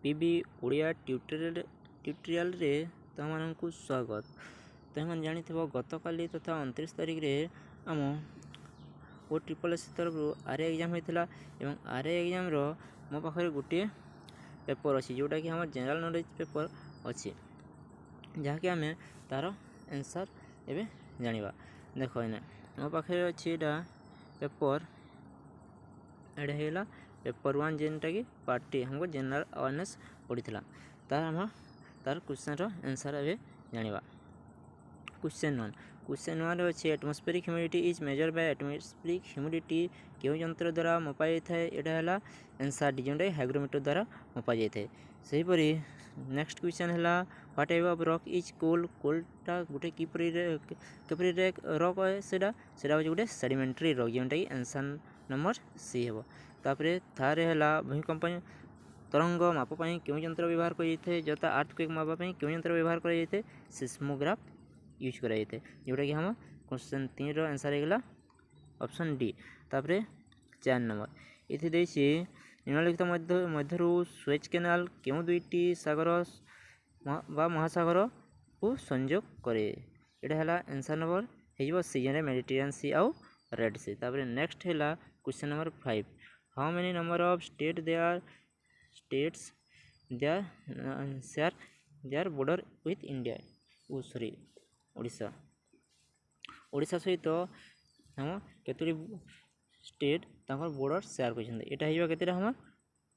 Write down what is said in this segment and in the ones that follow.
PB Odia tutorial रे तुमको स्वागत। तुम जानी गत काली तथा 29 तारिख रे आम ओ ट्रिपल एस तरफ आरए एग्जाम होता है। आरए एग्जाम मो पाखे गोटे पेपर अच्छी जोटा कि आम जनरल नॉलेज पेपर अच्छी जहाँकि आम तार आंसर एवं जाना। देख इना मो पाखे अच्छी पेपर एडा पेपर 1 जेनटा कि पार्टी हमको जनरल अवेयरनेस पड़ा तार क्वेश्चन आंसर एवं जाना। क्वेश्चन 1 अच्छे atmospheric humidity is measure by atmospheric humidity क्यों यंत्र द्वारा मपा जाए यहाँ आंसर डी जोटा हाइग्रोमीटर द्वारा मपा जाए। सेहीपरि नेक्स्ट क्वेश्चन है what type of rock is कोलटा गोटे किपरि रॉक है सेटा गोटे सेडिमेंटरी रॉक जोटा कि आंसर नंबर सी हे। तापर थार है भूकंप तरंग मापाई क्यों यंत्र व्यवहार कर जता अर्थक्वेक मापाई क्यों यंत्र व्यवहार कर सिस्मोग्राफ यूज कर जोटा कि हम क्वेश्चन 3 आंसर होगा ऑप्शन डी। तापर 4 नंबर ये निम्नलिखित मध्य सुएज कैनाल क्यों दुईटी सागर महासागर को संयोग करे यहाँ है आंसर नंबर हो सी जेने मेडिटेरियन सी आउ रेड सी। तापर नेक्स्ट है question number 5 how many number of states there border with India sorry Odisha Odisha सहित हम केतोटी स्टेट तांकर बॉर्डर शेयर कर के हम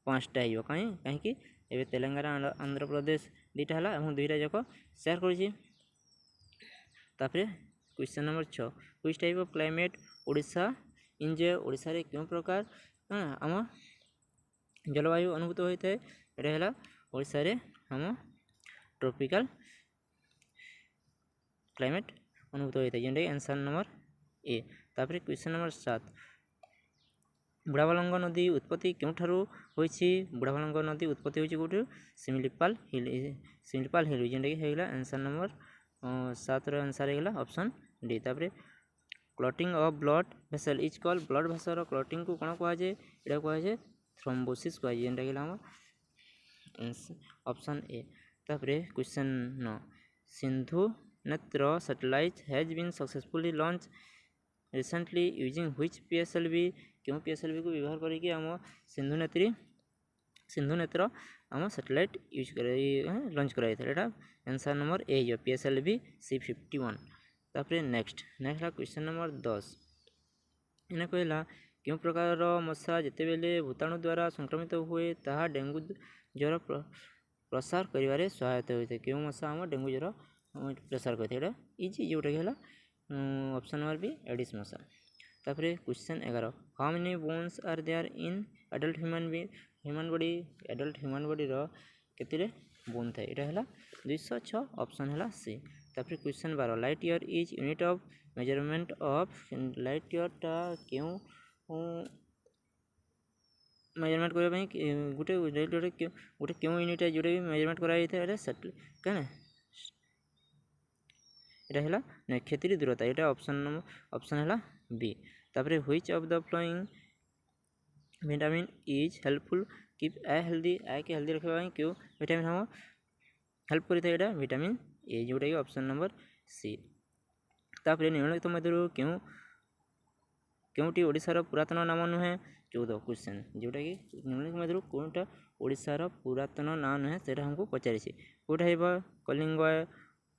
5टा हो कहीं एवं तेलंगाना आंध्र प्रदेश 2टा है और 2टा जाक शेयर कर। Question number 6 which type of climate Odisha enjoy Odisha रे क्यों प्रकार आम जलवायु अनुभूत होता है यहाँ ओडिशा रे हम ट्रॉपिकल क्लाइमेट अनुभूत होता है जेनटा आंसर नंबर ए। तापर क्वेश्चन नंबर 7 बुढ़ाबालंग नदी उत्पत्ति क्यों होइछि बुढ़ाबालंग नदी उत्पत्ति होइछि गोटे सिमिलीपाल हिल जेनटा कि होगा आंसर नंबर 7 आंसर होगा ऑप्शन डी। तापर clotting of blood vessel is called blood vessel clotting को कौन कहुए यहाँ कहुए थ्रोम्बोसिस कहुए जेनटा कि हम ऑप्शन ए। तापर question 9 Sindhu Netra satellite has been successfully launch recently using which PSLV क्यों पीएसएलवी को व्यवहार करके आम सिंधु नेत्र आम सैटेलाइट यूज कर लॉन्च कराई answer number A PSLV C51। तापर नेक्स्ट क्वेश्चन नंबर 10 इन्हें कहला क्यों प्रकार मशा जितेबले भूताणु द्वारा संक्रमित हुए ताहा डेंगू ज्वर प्रसार करिवारे सहायता होता है क्यों मशा आम डेंगू ज्वर प्रसार करते इजी जोटा कि ऑप्शन नंबर बी एडिस मशा। तापर question 11 how many bones are there in adult human body adult human body केते बोन थाए यहाँ है 206 ऑप्शन है सी। तापर question 12 light year is unit of measurement of light ईयरटा क्यों मेजरमेंट करने गोटे क्यों यूनिट है जोटा मेजरमेंट कराई क्या यहाँ है नक्षत्री दूरता यहाँ ऑप्शन है बी। तापर which of the flowing vitamin is helpful keep I healthy I के हेल्दी रखा क्यों विटामिन हम हेल्प करता है विटामिन ए जोटा कि ऑप्शन नंबर सी। तापर निम्नलिखित मध्य क्योंटी ओडिशार पुरातन नाम नुहे 14 क्वेश्चन जोटा कि निम्नलिखित मध्य कौनटा ओडिशार पुरातन नाम नुहे से हमको पचारि कौटा है कलिंग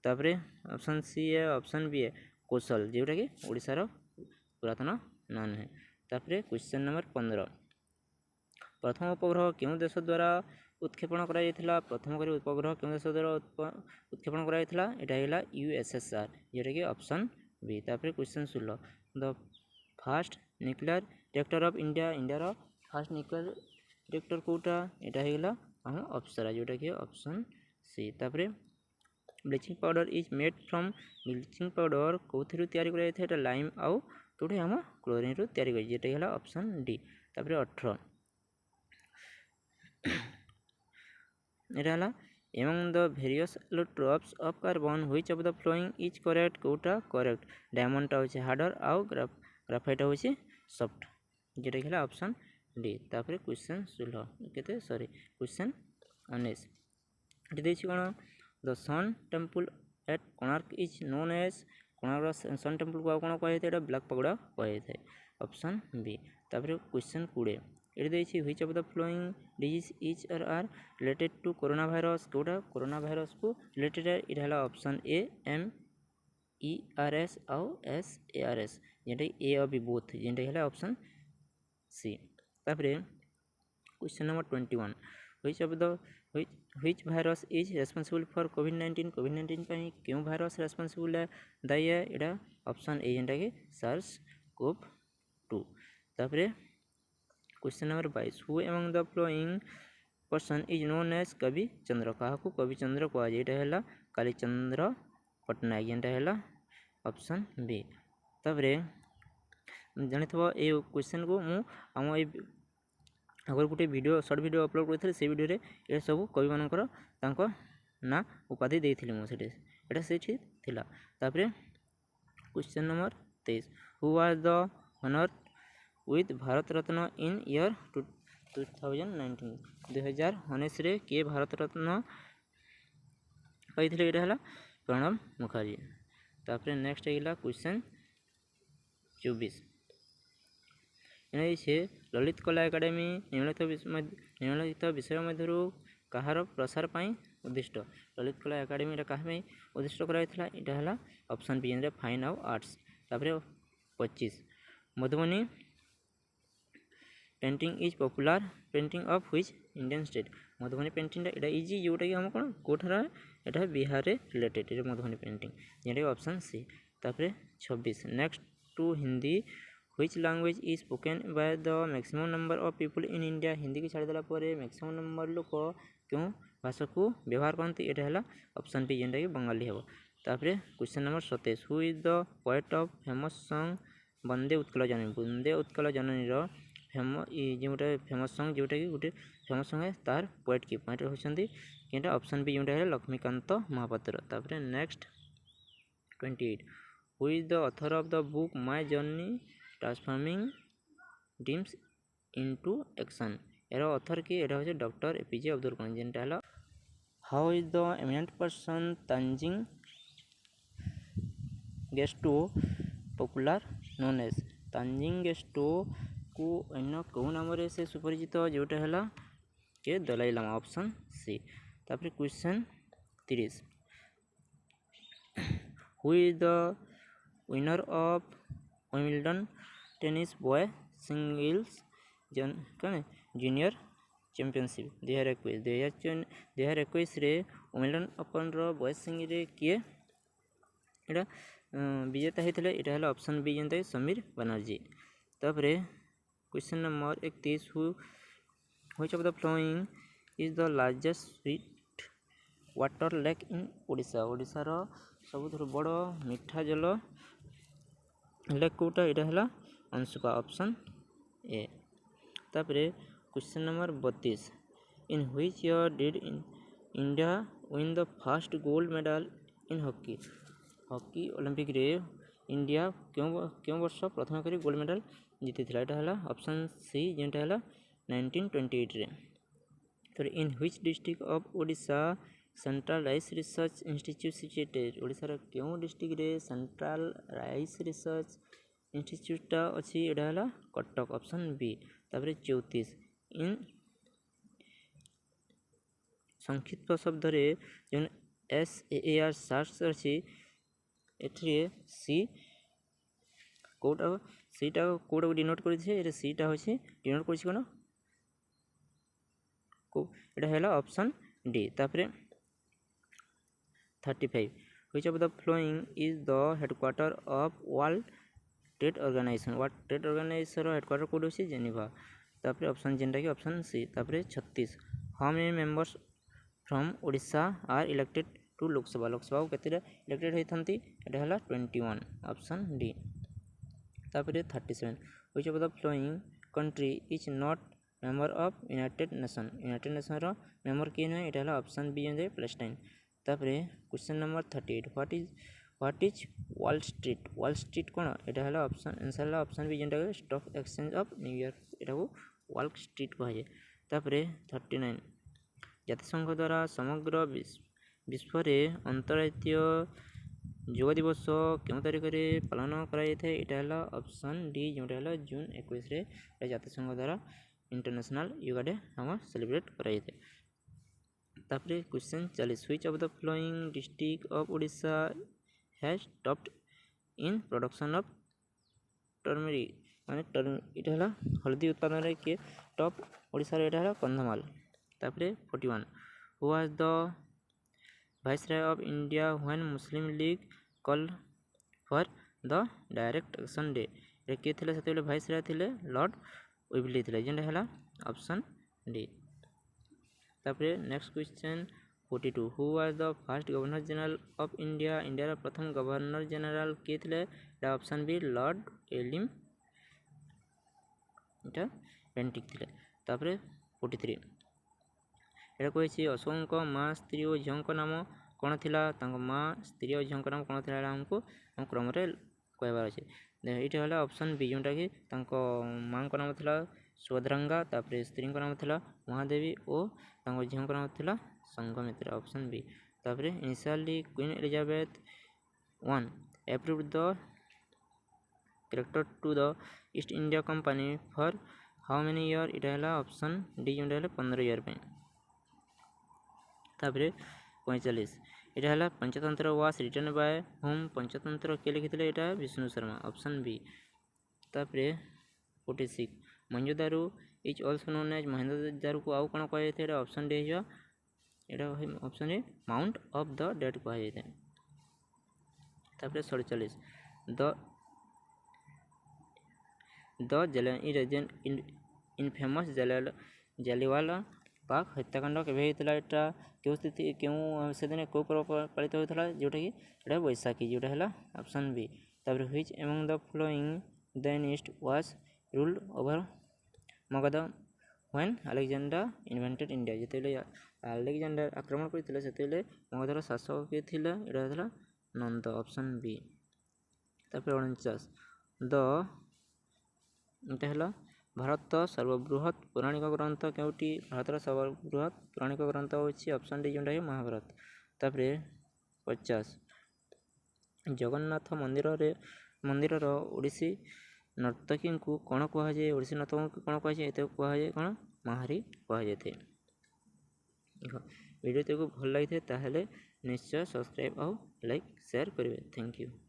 तापर ऑप्शन सी है ऑप्शन बी है कौशल जोटा कि ओडिशार पुरातन नाम नुहे। तापर क्वेश्चन नंबर 15 प्रथम उपग्रह क्यों देश द्वारा उत्क्षेपण करा प्रथम कर उपग्रह क्यों देश द्वारा उत्क्षेपण करा यहाँ USSR जोटा कि ऑप्शन बी। तापर question 16 the fast nuclear reactor of India India fast nuclear reactor कौटा यहाँ होगा हम अप्सरा जोटा कि ऑप्शन सी। तापर bleaching powder is made from bleaching powder कौन तैयारी कराई लाइम आउ कौटे हम क्लोरीन रु तैयारी कर ऑप्शन डी। तापर 18 यहाँ among the various allotropes of carbon which of the following is correct कौटा करेक्ट डायमंडटा होचे हार्डर आउ ग्राफाइट होचे सॉफ्ट जोटा कि ऑप्शन डी। तापर क्वेश्चन 16 केते सॉरी क्वेश्चन 19 ଏଠି ଦେଇଛି କ'ଣ the sun temple at Konark is known as କୋଣାର୍କର ସନ୍ ଟେମ୍ପଲ୍କୁ ଆଉ କ'ଣ କୁହାଯାଇଥାଏ ଏଇଟା ବ୍ଲାକ୍ ପାଗୋଡ଼ା କୁହାଯାଇଥାଏ ଅପସନ୍ ବି। ତାପରେ କ୍ୱେଶ୍ଚନ୍ 20 ଏଠି ଦେଇଛି which of the following disease is are related to coronavirus କେଉଁଟା କରୋନା ଭାଇରସ୍କୁ ରିଲେଟେଡ୍ ଏଇଟା ହେଲା ଅପସନ୍ ଏ MERS ଆଉ SARS ଯେନ୍ଟାକି ଏ ଆଉ ବି ବୋଥ୍ ଯେନ୍ଟାକି ହେଲା ଅପସନ୍ ସି। ତାପରେ question number 21 which virus is responsible for COVID-19 कोविड-19 ପାଇଁ କେଉଁ ଭାଇରସ୍ ରେସ୍ପନ୍ସିବୁଲ୍ ଦାୟୀ ଏଇଟା ଅପସନ୍ ଏ ଯେନ୍ଟାକି SARS-CoV-2। ତାପରେ question number 22 who among the following person is known as Kabi Chandra काहाकू कवि चंद्र कुहाଯାଏ ଏଇଟା ହେଲା कालीचंद्र पट्टनायक ଯେନ୍ଟା ହେଲା ଅପସନ୍ बी। ତାପରେ ଜାଣିଥିବ ଏଇ क्वेश्चन को ମୁଁ ଆମ ଏଇ ଆଗରୁ ଗୋଟେ ଭିଡ଼ିଓ ସର୍ଟ ଭିଡ଼ିଓ ଅପଲୋଡ଼ କରିଥିଲି ସେ ଭିଡ଼ିଓରେ ଏ ସବୁ କବିମାନଙ୍କର ତାଙ୍କ ନାଁ ଉପାଧି ଦେଇଥିଲି ମୁଁ ଏଇଟା ସେଇଠି ଥିଲା। ତାପରେ question number 23 who was the Hunar with Bharat Ratna in year 2019 2019ରେ କିଏ ଭାରତ ରତ୍ନ ପାଇଥିଲେ ଏଇଟା ହେଲା ପ୍ରଣବ ମୁଖାର୍ଜୀ। ତାପରେ ନେକ୍ସଟ ହେଇଗଲା क्वेश्चन 24 ସେ ଲଳିତ କଲା ଏକାଡେମୀ ନିମ୍ନଲିଖିତ ବିଷୟ ମଧ୍ୟରୁ କାହାର ପ୍ରସାର ପାଇଁ ଉଦ୍ଦିଷ୍ଟ ଲଳିତ କଲା ଏକାଡେମୀଟା କାହା ପାଇଁ ଉଦ୍ଦିଷ୍ଟ କରାଯାଇଥିଲା ଏଇଟା ହେଲା ଅପସନ୍ ବି ଯେନ୍ଟା ଫାଇନ୍ ଆଉ ଆର୍ଟ୍ସ। ତାପରେ 25 Madhubani painting is popular painting of which Indian state Madhubani पेंटिंगटा एटा इज जोटा कि हम कौन कोठार एटा बिहार रे रिलेटेड ये मधुबनी पेंटिंग जेटा ऑप्शन सी। तापर 26 next to Hindi which language is spoken by the maximum number of people in India Hindi की छाड़देला मैक्सिमम नंबर लोक क्यों भाषा को व्यवहार करती एटा है ऑप्शन बी जेनटा कि बंगाली हे। तापर question number 27 who is the poet of famous song Vande Utkal Janani जोटा फेमस सॉन्ग जोटा कि गोटे फेमस सॉन्ग है तार पोएट की पॉइंट होती कि ऑप्शन बी जोटा है लक्ष्मीकांत महापात्र। तापर next 28 who is the author of the book my journey transforming dreams into action यार ऑथर की एटा होचे डॉक्टर APJ अब्दुल कलाम जेनटा है how is the eminent person Tenzing गेस्टो पॉपुलर नोन एज तांजिंग गेस्टो को अन्य कौ नाम से सुपरिचित जोटा है के दलाई लामा ऑप्शन सी। तापर question 30 who is the winner of Wimbledon tennis boy singles junior championship 2021 रे विंबलडन ओपन रो बॉय सिंगल किए एटा विजेता होते यहाँ है ऑप्शन बी जेनता समीर बनर्जी। तापर question number 31 which of the following is the largest sweet water lake in Odisha ओडिशार सबुठ बड़ मीठा जल लेक कोटा यहाँ है अंशुका ऑप्शन ए। तापर question number 32 in which year did India win the first gold medal in hockey hockey olympic रे India क्यों वर्ष प्रथम करी गोल्ड मेडल जीती थी यहाँ है ऑप्शन सी जेनटा है 1928 रे। तो in which district of Odisha central rice research institute situated ओडिशार क्यों डिस्ट्रिक्ट रे सेंट्रल राइस रिसर्च इंस्टीट्यूटा अच्छी यहाँ है कटक ऑप्शन बी। तापर 34 इन संक्षिप्त शब्द रे जो SAR सार्स अच्छी एथरे सी कोटा सीटा कोटा डिनोट कर सीटा होची डिनोट कर कौन को यहाँ है ऑप्शन डी। तापर 35 which of the following is the headquarter of World Trade Organization headquarter कोड होची जेनेवा। तापर ऑप्शन जेनटा कि ऑप्शन सी। तापर 36 how many members from Odisha are elected to Lok Sabha को केते इलेक्टेड होती यहाँ है 21 ऑप्शन डी। तापर 37 which of the following country is not member of United Nation रो मेंबर किए नुहे यहाँ है ऑप्शन बी जे पैलेस्टाइन। तापर question number 38 what is Wall Street कौन यहाँ है ऑप्शन आंसर है ऑप्शन बी जेनटा स्टॉक एक्सचेंज ऑफ न्यूयॉर्क यहाँ को वॉल स्ट्रीट कहुए। तापर 39 ଜାତିସଂଘ ଦ୍ୱାରା ସମଗ୍ର ବିଶ୍ୱରେ ଅନ୍ତର୍ଜାତୀୟ ଯୋଗ ଦିବସ କେଉଁ ତାରିଖରେ ପାଳନ କରାଯାଇଥାଏ? ଏଇଟା ହେଲା ଅପସନ୍ ଡି, ଯେଉଁଟା ହେଲା ଜୁନ୍ 21ରେ ଜାତିସଂଘ ଦ୍ୱାରା ଇଣ୍ଟରନ୍ୟାସନାଲ୍ ୟୋଗା ଡେ ଆମର ସେଲିବ୍ରେଟ୍ କରାଯାଇଥାଏ। ତାପରେ question 40 which of the following district of Odisha has topped in production of turmeric? ମାନେ ଏଇଟା ହେଲା ହଳଦୀ ଉତ୍ପାଦନରେ କିଏ ଟପ୍? ଓଡ଼ିଶାର ଏଇଟା ହେଲା କନ୍ଧମାଳ। ତାପରେ 41 who was the viceroy of India when Muslim League called for the direct action day? ଏଇଟା କିଏ ଥିଲେ ସେତେବେଳେ ଭାଇସରୟ ଥିଲେ? ଲର୍ଡ଼ ୱିବଲି ଥିଲେ, ଯେନ୍ଟା ହେଲା ଅପସନ୍ ଡି। ତାପରେ next question 42 who was the first governor general of India? ଇଣ୍ଡିଆର ପ୍ରଥମ ଗଭର୍ଣ୍ଣର ଜେନେରାଲ କିଏ ଥିଲେ? ଏଇଟା ଅପସନ୍ ବି ଲର୍ଡ଼ ଏଲିମ୍ ଏଇଟା ବେଣ୍ଟିକ୍ ଥିଲେ। ତାପରେ 43 ଏଇଟା କହିଛି ଅଶୋକଙ୍କ ମା, ସ୍ତ୍ରୀ ଓ ଝିଅଙ୍କ ନାମ କ'ଣ ଥିଲା? ତାଙ୍କ ମା, ସ୍ତ୍ରୀ ଓ ଝିଅଙ୍କ ନାମ କ'ଣ ଥିଲା? ଆମକୁ ଆମ କ୍ରମରେ କହିବାର ଅଛି। ଏଇଟା ହେଲା ଅପସନ୍ ବି, ଯେଉଁଟାକି ତାଙ୍କ ମାଙ୍କ ନାମ ଥିଲା ସୁଭଦ୍ରାଙ୍ଗା, ତାପରେ ସ୍ତ୍ରୀଙ୍କ ନାମ ଥିଲା ମହାଦେବୀ ଓ ତାଙ୍କ ଝିଅଙ୍କ ନାମ ଥିଲା ସଂଘମିତ୍ରା, ଅପସନ୍ ବି। ତାପରେ initially Queen Elizabeth I approved the character to the East India Company for how many year? ଏଇଟା ହେଲା ଅପସନ୍ ଡି, ଯେଉଁଟା ହେଲା 15 ଇୟର୍ ପାଇଁ। ତାପରେ 45 ଏଇଟା ହେଲା ପଞ୍ଚତନ୍ତ୍ର ୱାସ୍ ରିଟର୍ନ ବାୟ ହୋମ୍? ପଞ୍ଚତନ୍ତ୍ର କିଏ ଲେଖିଥିଲେ? ଏଇଟା ବିଷ୍ଣୁ ଶର୍ମା, ଅପସନ୍ ବି। ତାପରେ 46 ମଞ୍ଜୁଦାରୁ ଇଜ୍ ଅଲସୋ ନୋନ୍ ଏଜ୍? ମହେଞ୍ଜୋଦାରୋକୁ ଆଉ କ'ଣ କୁହାଯାଇଥାଏ? ଏଇଟା ଅପସନ୍ ଡି ହେଇଯିବ। ଏଇଟା option A mount of the dead କୁହାଯାଇଥାଏ। ତାପରେ 47 ଦ ଇନଫେମସ୍ ଜାଲିଆୱାଲା ବାଗ ହତ୍ୟାକାଣ୍ଡ କେବେ ହେଇଥିଲା? ଏଇଟା ସେଦିନ କେଉଁ ପର୍ବ ପାଳିତ ହେଉଥିଲା? ଯେଉଁଟାକି ଏଇଟା ବୈଶାଖୀ, ଯେଉଁଟା ହେଲା ଅପସନ୍ ବି। ତାପରେ which among the following dynasty was ruled over Magadh when Alexander invented India? ଯେତେବେଳେ ଆଲେକ୍ଜାଣ୍ଡାର ଆକ୍ରମଣ କରିଥିଲେ ସେତେବେଳେ ମଗଧର ଶାସକ କିଏ ଥିଲା? ଏଇଟା ଥିଲା ନନ୍ଦ, ଅପସନ୍ ବି। ତାପରେ 49 ଏଇଟା ହେଲା ଭାରତ ସର୍ବବୃହତ୍ ପୌରାଣିକ ଗ୍ରନ୍ଥ କେଉଁଟି? ଭାରତର ସର୍ବବୃହତ୍ ପୌରାଣିକ ଗ୍ରନ୍ଥ ହେଉଛି ଅପସନ୍ ଡି, ଯେଉଁଟାକି ମହାଭାରତ। ତାପରେ 50 ଜଗନ୍ନାଥ ମନ୍ଦିରର ଓଡ଼ିଶୀ ନର୍ତ୍ତକୀଙ୍କୁ କ'ଣ କୁହାଯାଏ? ଓଡ଼ିଶୀ ନର୍ତ୍ତକୀଙ୍କୁ କ'ଣ କୁହାଯାଏ? ଏତାକୁ କୁହାଯାଏ କ'ଣ? ମାହାରୀ କୁହାଯାଇଥାଏ। ଭିଡ଼ିଓ ତାକୁ ଭଲ ଲାଗିଥାଏ ତାହେଲେ ନିଶ୍ଚୟ ସବସ୍କ୍ରାଇବ୍ ଆଉ ଲାଇକ୍ ସେୟାର କରିବେ। Thank you.